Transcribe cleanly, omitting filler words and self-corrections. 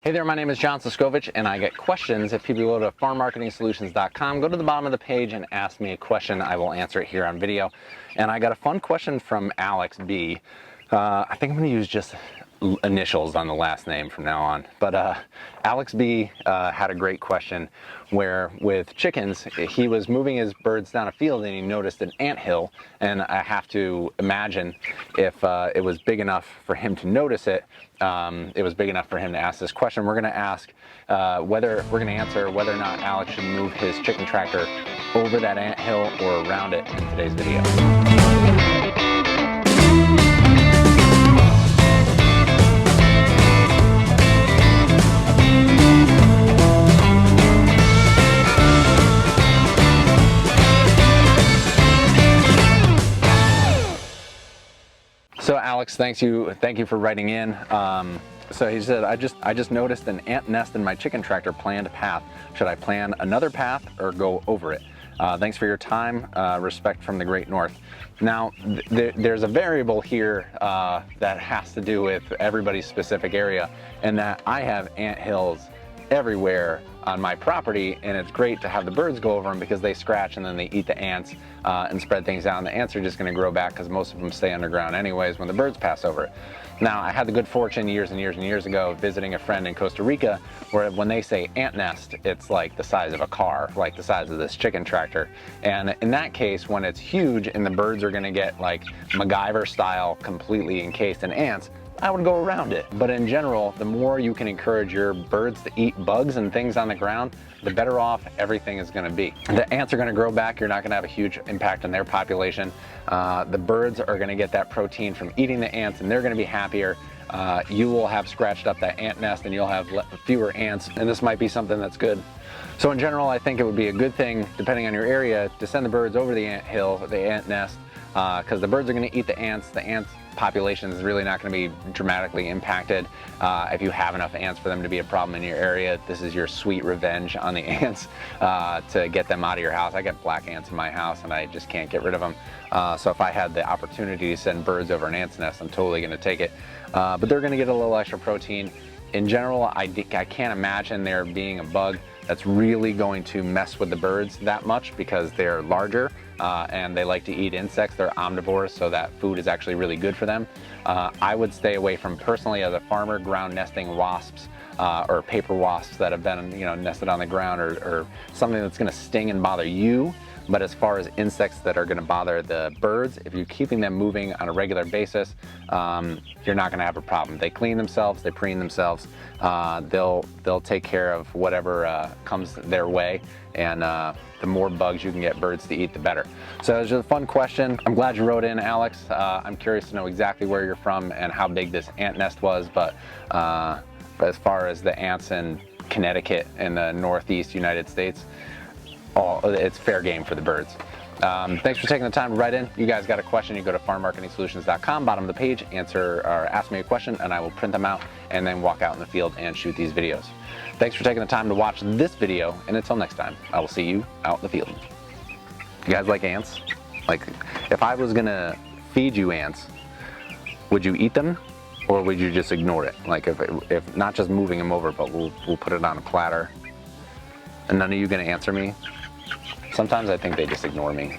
Hey there, my name is John Soskovich, and I get questions. If people go to farmmarketingsolutions.com, go to the bottom of the page and ask me a question. I will answer it here on video. And I got a fun question from Alex B. I think I'm going to use just initials on the last name from now on. But Alex B had a great question where with chickens, he was moving his birds down a field and he noticed an anthill. And I have to imagine if it was big enough for him to notice it, it was big enough for him to ask this question. We're going to ask whether or not Alex should move his chicken tractor over that anthill or around it in today's video. So Alex, thank you for writing in. So he said, I just noticed an ant nest in my chicken tractor planned path. Should I plan another path or go over it? Thanks for your time. Respect from the Great North. Now, there's a variable here that has to do with everybody's specific area, and that I have ant hills everywhere on my property, and it's great to have the birds go over them because they scratch and then they eat the ants and spread things out. And the ants are just going to grow back because most of them stay underground anyways when the birds pass over it. Now, I had the good fortune years and years ago visiting a friend in Costa Rica where when they say ant nest, it's like the size of a car, like the size of this chicken tractor. And in that case, when it's huge and the birds are going to get like MacGyver style completely encased in ants, I would go around it. But in general, the more you can encourage your birds to eat bugs and things on the ground, the better off everything is gonna be. The ants are gonna grow back. You're not gonna have a huge impact on their population. The birds are gonna get that protein from eating the ants and they're gonna be happier. You will have scratched up that ant nest and you'll have fewer ants, and this might be something that's good. So in general, I think it would be a good thing, depending on your area, to send the birds over the ant hill, the ant nest, because the birds are gonna eat the ants. The ants population is really not going to be dramatically impacted. If you have enough ants for them to be a problem in your area, this is your sweet revenge on the ants to get them out of your house. I get black ants in my house and I just can't get rid of them. So if I had the opportunity to send birds over an ant's nest, I'm totally going to take it. But they're going to get a little extra protein. In general, I can't imagine there being a bug that's really going to mess with the birds that much because they're larger and they like to eat insects. They're omnivores, so that food is actually really good for them. I would stay away from, personally as a farmer, ground nesting wasps or paper wasps that have been nested on the ground or something that's going to sting and bother you. But as far as insects that are going to bother the birds, if you're keeping them moving on a regular basis, you're not going to have a problem. They clean themselves, they preen themselves, they'll take care of whatever comes their way, and the more bugs you can get birds to eat, the better. So it's just a fun question. I'm glad you wrote in, Alex. I'm curious to know exactly where you're from and how big this ant nest was, but as far as the ants in Connecticut in the Northeast United States, it's fair game for the birds. Thanks for taking the time to write in. You guys got a question, you go to farmmarketingsolutions.com, bottom of the page, answer or ask me a question, and I will print them out and then walk out in the field and shoot these videos. Thanks for taking the time to watch this video, and until next time, I will see you out in the field. You guys like ants? Like, if I was gonna feed you ants, would you eat them or would you just ignore it? Like if not just moving them over, but we'll put it on a platter, and none of you gonna answer me? Sometimes I think they just ignore me.